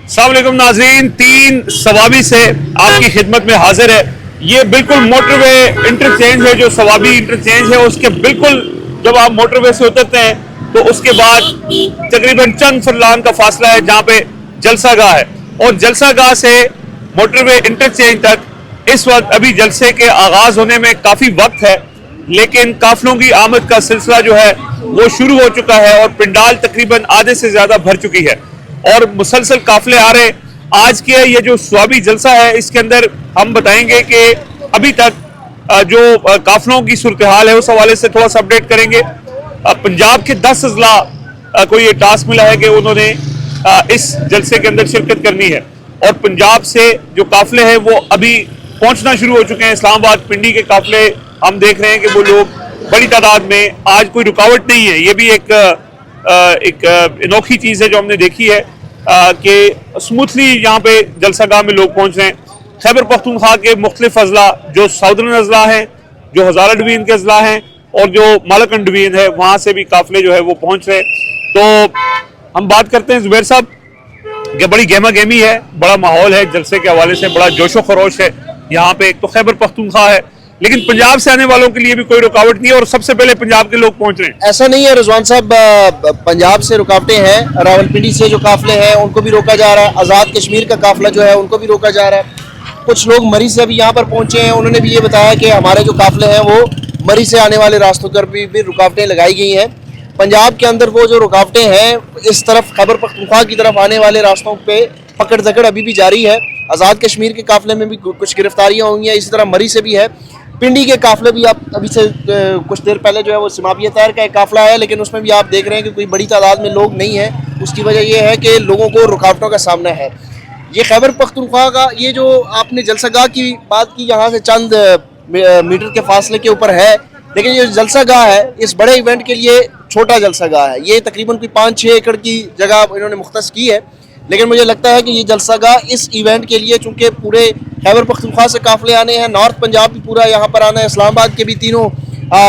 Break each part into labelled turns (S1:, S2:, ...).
S1: अस्सलाम वालेकुम नाज़रीन, 3 सवाबी से आपकी खिदमत में हाजिर है। ये बिल्कुल मोटरवे इंटरचेंज है, जो सवाबी इंटरचेंज है उसके बिल्कुल जब आप मोटरवे से उतरते हैं तो उसके बाद तकरीबन चंद फुरलान का फासला है जहाँ पे जलसागाह है, और जलसागाह से मोटरवे इंटरचेंज तक इस वक्त अभी जलसे के आगाज होने में काफ़ी वक्त है, लेकिन काफिलों की आमद का सिलसिला जो है वो शुरू हो चुका है और पंडाल तकरीबन आधे से ज़्यादा भर चुकी है और मुसलसल काफिले आ रहे हैं। आज के ये जो स्वाबी जलसा है इसके अंदर हम बताएंगे कि अभी तक जो काफिलों की सूरत हाल है उस हवाले से थोड़ा सा अपडेट करेंगे। पंजाब के 10 अजला को ये टास्क मिला है कि उन्होंने इस जलसे के अंदर शिरकत करनी है, और पंजाब से जो काफिले हैं वो अभी पहुंचना शुरू हो चुके हैं। इस्लामाबाद पिंडी के काफिले हम देख रहे हैं कि वो लोग बड़ी तादाद में, आज कोई रुकावट नहीं है। ये भी एक अनोखी चीज़ है जो हमने देखी है कि स्मूथली यहाँ पे जलसागाह में लोग पहुँच रहे हैं। खैबर पख्तूनख्वा के मुख्तलिफ अजला जो साउदर्न अजला हैं, जो हज़ारा डिवीज़न के अजला हैं और जो मालकन डिवीज़न है, वहाँ से भी काफिले जो है वो पहुँच रहे हैं। तो हम बात करते हैं ज़ुबैर साहब कि बड़ी गहमा गहमी है, बड़ा माहौल है जलसे के हवाले से, बड़ा जोशो खरोश है यहाँ पे। एक तो खैबर पख्तूनख्वा है, लेकिन पंजाब से आने वालों के लिए भी कोई रुकावट नहीं है और सबसे पहले पंजाब के लोग पहुंच रहे हैं।
S2: ऐसा नहीं है रिजवान साहब, पंजाब से रुकावटें हैं। रावलपिंडी से जो काफिले हैं उनको भी रोका जा रहा है। आज़ाद कश्मीर का काफिला जो है उनको भी रोका जा रहा है। कुछ लोग मरी से अभी यहाँ पर पहुंचे हैं, उन्होंने भी ये बताया कि हमारे जो काफिले हैं वो मरी से आने वाले रास्तों पर भी रुकावटें लगाई गई हैं। पंजाब के अंदर वो जो रुकावटें हैं, इस तरफ खैबर पख्तूनख्वा की तरफ आने वाले रास्तों पर पकड़ दकड़ अभी भी जारी है। आज़ाद कश्मीर के काफिले में भी कुछ गिरफ्तारियाँ हुई हैं, इसी तरह मरी से भी है। पिंडी के काफिले भी आप अभी से कुछ देर पहले जो है वो सिमाबिया तैर का एक काफिला है, लेकिन उसमें भी आप देख रहे हैं कि कोई बड़ी तादाद में लोग नहीं है। उसकी वजह यह है कि लोगों को रुकावटों का सामना है। ये खैबर पख्तूनख्वा का ये जो आपने जलसागाह की बात की, यहाँ से चंद मीटर के फासले के ऊपर है, लेकिन ये जलसागाह है इस बड़े इवेंट के लिए छोटा जलसागाह है। ये तकरीबन कोई 5-6 एकड़ की जगह इन्होंने मुख्तस की है, लेकिन मुझे लगता है कि ये जलसागाह इस इवेंट के लिए, चूँकि पूरे खैबर पख्तूनख्वा से काफिले आने हैं, नॉर्थ पंजाब भी पूरा यहाँ पर आना है, इस्लामाबाद के भी तीनों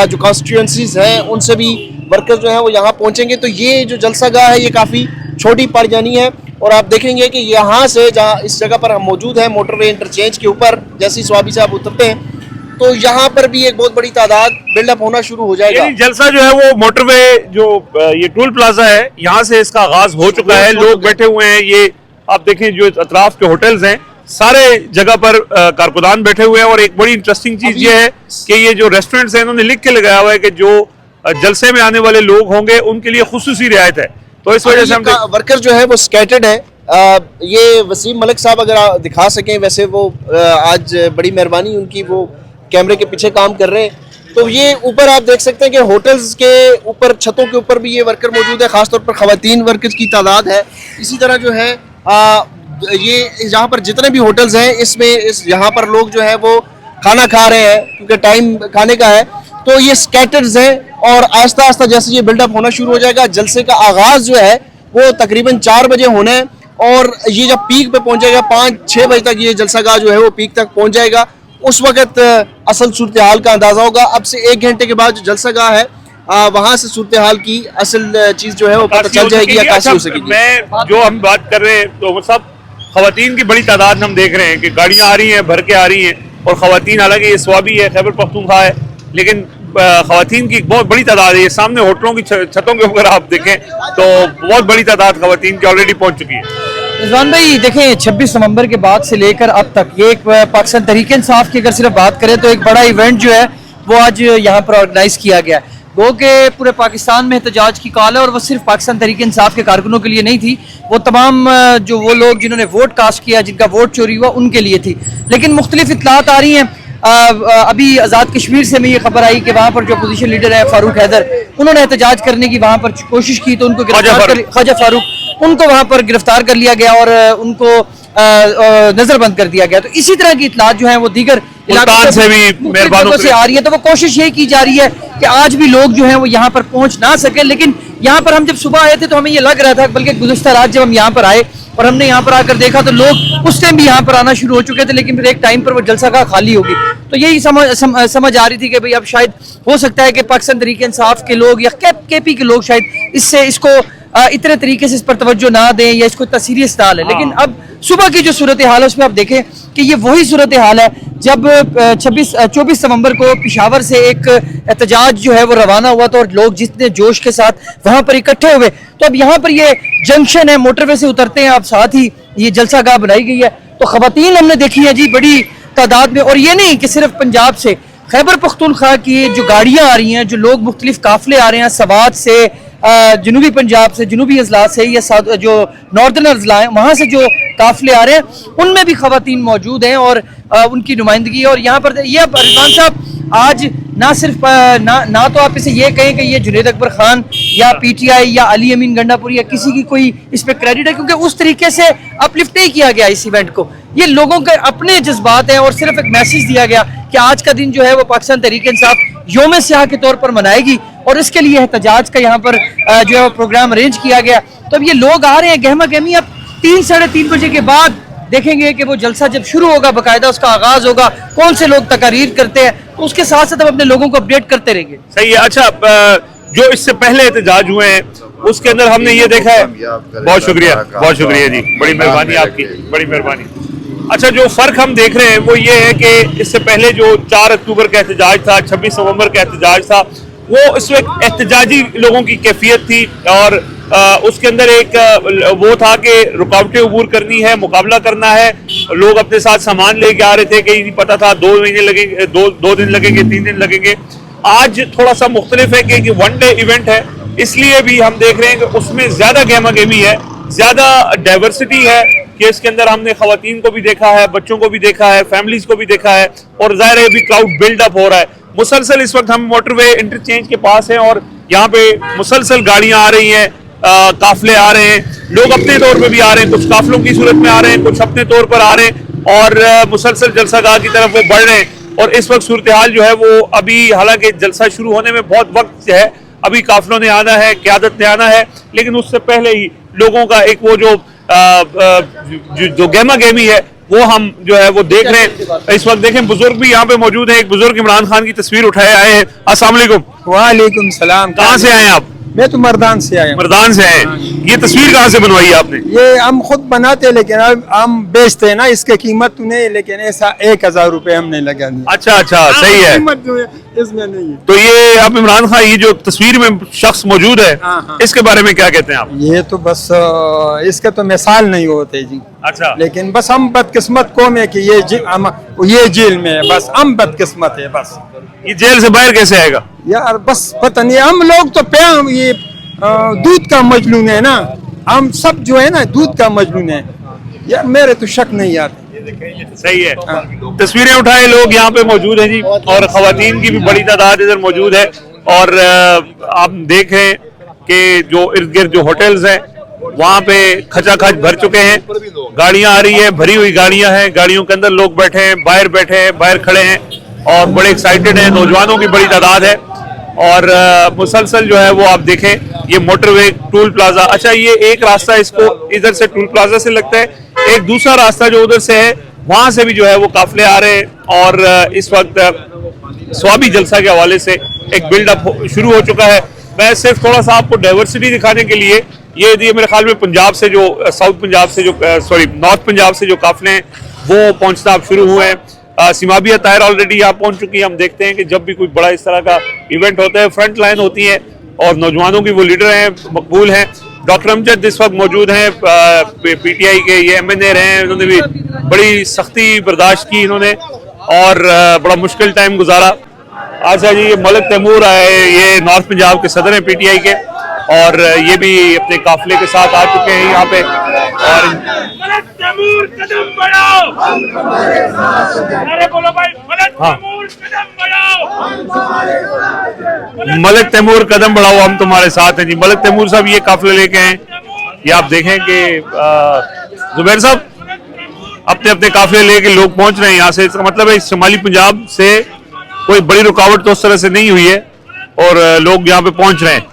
S2: जो कॉन्स्टिट्यूंसीज हैं उनसे भी वर्कर्स जो हैं वो यहाँ पहुँचेंगे, तो ये जो जलसागाह है ये काफ़ी छोटी पड़ जानी है। और आप देखेंगे कि यहाँ से जहाँ इस जगह पर हम मौजूद हैं मोटरवे इंटरचेंज के ऊपर, जैसे स्वाबी साहब उतरते हैं तो यहाँ पर भी एक बहुत बड़ी तादाद बिल्डअप होना शुरू हो जाएगा।
S1: जलसा जो है वो मोटरवे जो ये टोल प्लाजा है यहाँ से इसका आगाज हो चुका है, लोग बैठे हुए हैं। ये आप देखें जो अतराफ के होटल्स हैं सारे जगह पर कारकुनान बैठे हुए हैं, और एक बड़ी इंटरेस्टिंग चीज ये है कि ये जो रेस्टोरेंट्स हैं इन्होंने लिख के लगाया हुआ है कि जो जलसे में आने वाले लोग होंगे उनके लिए खुसूसी रियायत है। तो इस वजह से हम
S2: वर्कर जो है वो स्कैटर्ड है। ये वसीम मलिक साहब अगर आप दिखा सकें, वैसे वो आज बड़ी मेहरबानी उनकी, वो कैमरे के पीछे काम कर रहे हैं। तो ये ऊपर आप देख सकते हैं कि होटल्स के ऊपर, छतों के ऊपर भी ये वर्कर मौजूद है, खासतौर पर खवातीन वर्कर्स की तादाद है। इसी तरह जो है ये यहाँ पर जितने भी होटल्स हैं इसमें यहाँ पर लोग जो है वो खाना खा रहे हैं क्योंकि टाइम खाने का है। तो ये स्कैटर्स हैं और आहिस्ता आहिस्ता जैसे ये बिल्डअप होना शुरू हो जाएगा, जलसे का आगाज़ जो है वो तकरीबन 4 बजे होना है, और ये जब पीक पे पहुँचेगा 5-6 बजे तक ये जलसागाह जो है वो पीक तक पहुँच जाएगा। उस वक्त असल सूरत हाल का अंदाज़ा होगा। अब से 1 घंटे के बाद जो जलसागाह है वहाँ से सूरत हाल की असल चीज़ जो है वो पता चल जाएगी या कैसे हो सकेगी।
S1: मैं जो हम बात कर रहे हैं तो सब खवातीन की बड़ी तादाद हम देख रहे हैं कि गाड़ियाँ आ रही हैं, भर के आ रही हैं, और खवातीन, हालांकि ये स्वाबी है, खैबर पख्तूनख्वा है, लेकिन खवातीन की बहुत बड़ी तादाद है। ये सामने होटलों की छतों के ऊपर आप देखें तो बहुत बड़ी तादाद खवातीन की ऑलरेडी पहुँच चुकी है।
S3: रिजवान भाई देखें, 26 नवंबर के बाद से लेकर अब तक ये एक पाकिस्तान तहरीक इंसाफ की अगर सिर्फ बात करें तो एक बड़ा इवेंट जो है वो आज यहाँ पर ऑर्गेनाइज किया गया। वो कि पूरे पाकिस्तान में एहतजाज की कॉल है, और वो सिर्फ पाकिस्तान तहरीक इंसाफ के कारकुनों के लिए नहीं थी, वो तमाम जो वो लोग जिन्होंने वोट कास्ट किया, जिनका वोट चोरी हुआ, उनके लिए थी। लेकिन मुख्तलिफ इतलात आ रही हैं। अभी आज़ाद कश्मीर से में ये खबर आई कि वहाँ पर जो अपोजिशन लीडर है फारूक हैदर, उन्होंने एहतजाज करने की वहाँ पर कोशिश की, तो उनको ख्वाजा फारूक, उनको वहाँ पर गिरफ्तार कर लिया गया और उनको नजरबंद कर दिया गया। तो इसी तरह की इतलात जो है वो दीगर
S1: इलाकों से भी मेहरबानों
S3: से आ रही है। तो वो कोशिश ये की जा रही है कि आज भी लोग जो हैं वो यहाँ पर पहुँच ना सके। लेकिन यहाँ पर हम जब सुबह आए थे तो हमें ये लग रहा था, बल्कि गुज़श्ता रात जब हम यहाँ पर आए और हमने यहाँ पर आकर देखा तो लोग उस टाइम भी यहाँ पर आना शुरू हो चुके थे, लेकिन फिर एक टाइम पर वो जलसागाह खाली होगी। तो यही समझ आ रही थी कि भाई अब शायद हो सकता है कि पाकिस्तान तहरीक इंसाफ के लोग या केपी के लोग शायद इसको इतने तरीके से इस पर तवज्जो ना दें या इसको इतना सीरियस ना लें। लेकिन अब सुबह की जो सूरत हाल है उसमें आप देखें कि ये वही सूरत हाल है जब 24 नवंबर को पेशावर से एक एहतजाज जो है वो रवाना हुआ था और लोग जितने जोश के साथ वहां पर इकट्ठे हुए। तो अब यहाँ पर ये जंक्शन है, मोटरवे से उतरते हैं आप, साथ ही ये जलसा गाह बनाई गई है। तो खवातीन हमने देखी है जी बड़ी तादाद में, और ये नहीं कि सिर्फ पंजाब से, खैबर पख्तूनख्वा की जो गाड़ियां आ रही हैं, जो लोग मुख्तलिफ काफिले आ रहे हैं सवात से, जनूबी पंजाब से, जनूबी अजला से, या जो नॉर्दर्न अजला हैं वहाँ से जो काफिले आ रहे हैं, उनमें भी खवातीन मौजूद हैं और उनकी नुमाइंदगी। और यहाँ पर ये रिजवान साहब आज ना सिर्फ ना तो आप इसे ये कहें कि ये जुनैद अकबर खान या PTI या अली अमीन गंडापुरी या किसी की कोई इस पर क्रेडिट है, क्योंकि उस तरीके से अपलिफ्ट नहीं किया गया इस इवेंट को। ये लोगों के अपने जज्बात हैं और सिर्फ एक मैसेज दिया गया कि आज का दिन जो है वो पाकिस्तान तहरीक-ए-इंसाफ यौम स्याह के तौर पर मनाएगी और इसके लिए एहतजाज का यहाँ पर जो है वो प्रोग्राम अरेंज किया गया। तो अब ये लोग आ रहे हैं गहमा गहमी। अब 3 साढ़े 3 बजे के बाद देखेंगे कि वो जलसा जब शुरू होगा, बाकायदा उसका आगाज होगा, कौन से लोग तकारीर करते हैं, तो उसके साथ साथ हम अपने लोगों को अपडेट करते रहेंगे।
S1: सही है। अच्छा, जो इससे पहले एहतजाज हुए हैं उसके अंदर हमने ये देखा है। बहुत शुक्रिया जी, बड़ी मेहरबानी आपकी, बड़ी मेहरबानी। अच्छा, जो फर्क हम देख रहे हैं वो ये है कि इससे पहले जो 4 अक्टूबर का एहतजाज था, 26 नवंबर का एहतजाज था, वो इस वक्त एहतजाजी लोगों की कैफियत थी और उसके अंदर एक वो था कि रुकावटें अबूर करनी है, मुकाबला करना है। लोग अपने साथ सामान लेके आ रहे थे, कहीं नहीं पता था 2 महीने लगेंगे, 2 दिन लगेंगे, 3 दिन लगेंगे। आज थोड़ा सा मुख्तलिफ है कि 1 डे इवेंट है, इसलिए भी हम देख रहे हैं कि उसमें ज्यादा गहमा गहमी है, ज्यादा डाइवर्सिटी है कि इसके अंदर हमने खवातीन को भी देखा है, बच्चों को भी देखा है, फैमिलीज को भी देखा है और जाहिर है भी क्राउड बिल्डअप हो रहा है मुसलसल। इस वक्त हम मोटरवे इंटरचेंज के पास हैं और यहाँ पे मुसलसल गाड़ियां आ रही हैं, काफिले आ रहे हैं, लोग अपने तौर पे भी आ रहे हैं, कुछ काफिलों की सूरत में आ रहे हैं, कुछ अपने तौर पर आ रहे हैं और मुसलसल जलसागाह की तरफ वो बढ़ रहे हैं। और इस वक्त सूरत हाल जो है वो अभी, हालांकि जलसा शुरू होने में बहुत वक्त है, अभी काफिलों ने आना है, क़यादत ने आना है, लेकिन उससे पहले ही लोगों का एक वो जो गहमा गहमी है वो हम जो है वो देख रहे हैं। इस वक्त देखें बुजुर्ग भी यहाँ पे मौजूद है। एक बुजुर्ग इमरान खान की तस्वीर उठाए आए हैं। अस्सलाम वालेकुम।
S4: वालेकुम सलाम।
S1: कहाँ से आए हैं आप?
S4: मैं तो मर्दान से आया हूँ।
S1: मर्दान से आए। ये तस्वीर कहाँ से बनवाई है आपने?
S4: ये हम खुद बनाते हैं, लेकिन अब हम बेचते हैं ना, इसके कीमत तो नहीं, लेकिन ऐसा 1000 रुपए हमने लगा दिया।
S1: अच्छा, सही है।
S4: कीमत जो है इसमें नहीं है।
S1: तो ये अब इमरान खान, ये जो तस्वीर में शख्स मौजूद है,
S4: हाँ।
S1: इसके बारे में क्या कहते हैं आप?
S4: ये तो बस इसके तो मिसाल नहीं होते जी।
S1: अच्छा,
S4: लेकिन बस हम बदकिस्मत कौम है कि ये जेल में है, बस हम बदकिस्मत है। बस
S1: ये जेल से बाहर कैसे आएगा
S4: यार? बस पता नहीं, हम लोग तो ये दूध का मजलून है ना, हम सब जो है ना दूध का मजलून है यार, मेरे तो शक नहीं यार।
S1: सही है। तस्वीरें उठाए लोग यहाँ पे मौजूद हैं जी और खवातीन की भी बड़ी तादाद इधर मौजूद है और आप देख रहे हैं कि जो इर्द गिर्द जो होटल्स हैं वहाँ पे खचाखच भर चुके हैं, गाड़ियां आ रही है, भरी हुई गाड़ियां हैं, गाड़ियों के अंदर लोग बैठे हैं, बाहर खड़े हैं और बड़े एक्साइटेड हैं, नौजवानों की बड़ी तादाद है और मुसलसल जो है वो आप देखें ये मोटरवे टूल प्लाजा। अच्छा, ये एक रास्ता इसको इधर से टूल प्लाजा से लगता है, एक दूसरा रास्ता जो उधर से है वहां से भी जो है वो काफिले आ रहे हैं और इस वक्त स्वाबी जलसा के हवाले से एक बिल्डअप शुरू हो चुका है। मैं सिर्फ थोड़ा सा आपको डाइवर्सिटी दिखाने के लिए ये मेरे ख्याल में पंजाब से जो साउथ पंजाब से जो नॉर्थ पंजाब से जो काफिले हैं वो पहुंचना अब शुरू हुए हैं। सिमाबिया ताहिर ऑलरेडी यहाँ पहुंच चुकी है। हम देखते हैं कि जब भी कोई बड़ा इस तरह का इवेंट होता है फ्रंट लाइन होती है और नौजवानों की वो लीडर हैं, मकबूल हैं। डॉक्टर अमजद इस वक्त मौजूद हैं, PTI के ये MNA रहे हैं, इन्होंने भी बड़ी सख्ती बर्दाश्त की इन्होंने और बड़ा मुश्किल टाइम गुजारा। अच्छा जी, ये मलिक तैमूर आए, ये नॉर्थ पंजाब के सदर हैं PTI के और ये भी अपने काफिले के साथ आ चुके हैं यहाँ पे और
S5: मलिक तैमूर कदम बढ़ाओ, अरे बोलो भाई, मलिक तैमूर कदम बढ़ाओ,
S1: मलिक तैमूर कदम बढ़ाओ, हम तुम्हारे साथ हैं जी। मलिक तैमूर साहब ये काफिले लेके हैं, ये आप देखें कि जुबैर साहब अपने अपने काफिले लेके लोग पहुंच रहे हैं यहाँ से। इसका मतलब है शुमाली पंजाब से कोई बड़ी रुकावट तो उस तरह से नहीं हुई है और लोग यहाँ पे पहुंच रहे हैं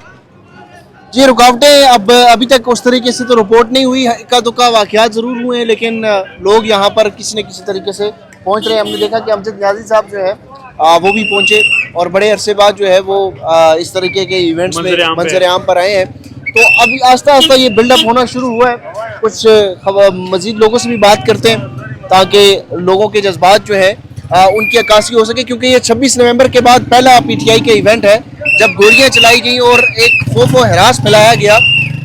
S2: जी। रुकावटें अभी तक उस तरीके से तो रिपोर्ट नहीं हुई, इक्का दुक्का वाकयात जरूर हुए हैं, लेकिन लोग यहाँ पर किसी न किसी तरीके से पहुँच रहे हैं। हमने देखा कि अमजद न्याजी साहब जो है वो भी पहुंचे और बड़े अरसे बाद जो है वो इस तरीके के इवेंट्स में मंजर आम पर आए हैं। तो अभी आस्ता आस्ता ये बिल्डअप होना शुरू हुआ है। कुछ मजीद लोगों से भी बात करते हैं ताकि लोगों के जज्बात जो है उनकी अक्कासी हो सके, क्योंकि ये 26 नवंबर के बाद पहला पीटीआई का इवेंट है जब गोलियां चलाई गई और एक खौफ व हरास फैलाया गया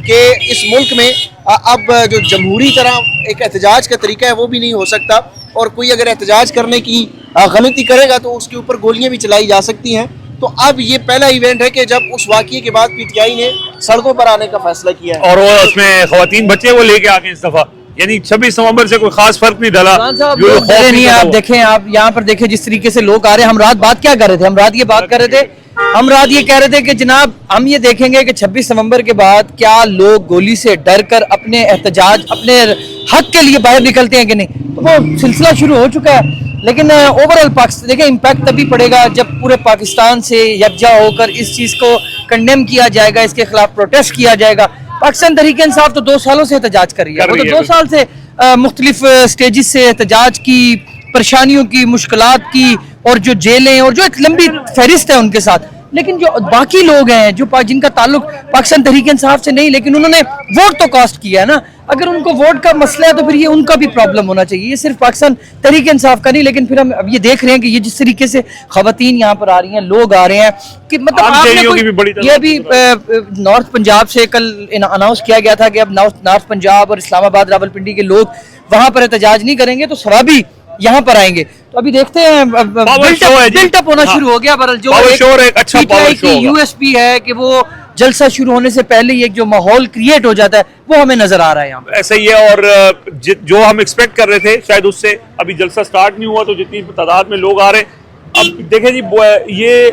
S2: कि इस मुल्क में अब जो जमहूरी तरह एक एहतजाज का तरीका है वो भी नहीं हो सकता, और कोई अगर एहतजाज करने की गलती करेगा तो उसके ऊपर गोलियां भी चलाई जा सकती हैं। तो अब ये पहला इवेंट है कि जब उस वाक़ये के बाद पीटीआई ने सड़कों पर आने का फैसला किया है।
S1: और वो उसमें खवातीन बच्चे वो लेके आ गए इस दफा, यानी 26 नवंबर से कोई खास फर्क नहीं डाला।
S3: नहीं, आप देखें, आप यहाँ पर देखें जिस तरीके से लोग आ रहे हैं। हम रात बात क्या कर रहे थे? हम रात ये बात कर रहे थे, हम रात ये कह रहे थे कि जनाब हम ये देखेंगे कि 26 नवंबर के बाद क्या लोग गोली से डर कर अपने एहतजाज, अपने हक के लिए बाहर निकलते हैं कि नहीं। तो वो सिलसिला शुरू हो चुका है। लेकिन ओवरऑल पाकिस्तान देखिए इम्पैक्ट तभी पड़ेगा जब पूरे पाकिस्तान से यकजा होकर इस चीज़ को कंडेम किया जाएगा, इसके खिलाफ प्रोटेस्ट किया जाएगा। पाकिस्तान तहरीक इंसाफ तो 2 सालों से एहतजाज कर रही है, वो तो 2 साल से मुख्तलिफ स्टेजेस से एहतजाज की, परेशानियों की, मुश्किलात की, और जो जेलें और जो एक लंबी फहरिस्त है उनके साथ। लेकिन जो बाकी लोग हैं जो जिनका ताल्लुक पाकिस्तान तहरीक इंसाफ से नहीं, लेकिन उन्होंने वोट तो कास्ट किया है ना, अगर उनको वोट का मसला है तो फिर ये उनका भी प्रॉब्लम होना चाहिए, ये सिर्फ पाकिस्तान तहरीक इंसाफ का नहीं। लेकिन फिर हम अब ये देख रहे हैं कि ये जिस तरीके से खवातीन यहाँ पर आ रही हैं, लोग आ रहे हैं कि मतलब आपने ये भी नॉर्थ पंजाब से कल अनाउंस किया गया था कि अब नॉर्थ पंजाब और इस्लामाबाद रावलपिंडी के लोग वहां पर एहतजाज नहीं करेंगे तो सवाबी यहाँ पर आएंगे। तो अभी देखते हैं, बिल्टअप होना शुरू हो गया। बरल जो एक अच्छा की यूएसपी है कि वो जलसा शुरू होने से पहले ही एक जो माहौल क्रिएट हो जाता है वो हमें नजर आ रहा है यहाँ पे।
S1: ऐसा ही है, और जो हम एक्सपेक्ट कर रहे थे शायद उससे अभी जलसा स्टार्ट नहीं हुआ, तो जितनी तादाद में लोग आ रहे हैं, अब देखें जी ये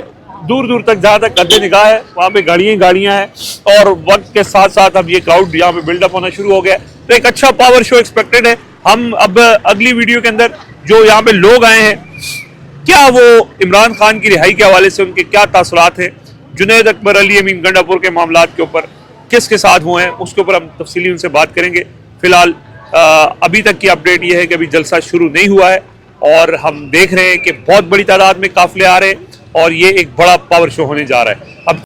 S1: दूर दूर तक जहाँ तक कदे निगाह है वहाँ पे गाड़ियाँ हैं, और वक्त के साथ साथ अब ये क्राउड यहाँ पे बिल्डअप होना शुरू हो गया। तो एक अच्छा पावर शो एक्सपेक्टेड है। हम अब अगली वीडियो के अंदर जो यहाँ पे लोग आए हैं, क्या वो इमरान खान की रिहाई के हवाले से उनके क्या तासुरात हैं, जुनैद अकबर अली अमीन गंडापुर के मामलात के ऊपर किसके साथ हुए हैं, उसके ऊपर हम तफसीली उनसे बात करेंगे। फिलहाल अभी तक की अपडेट ये है कि अभी जलसा शुरू नहीं हुआ है, और हम देख रहे हैं कि बहुत बड़ी तादाद में काफिले आ रहे हैं, और ये एक बड़ा पावर शो होने जा रहा है।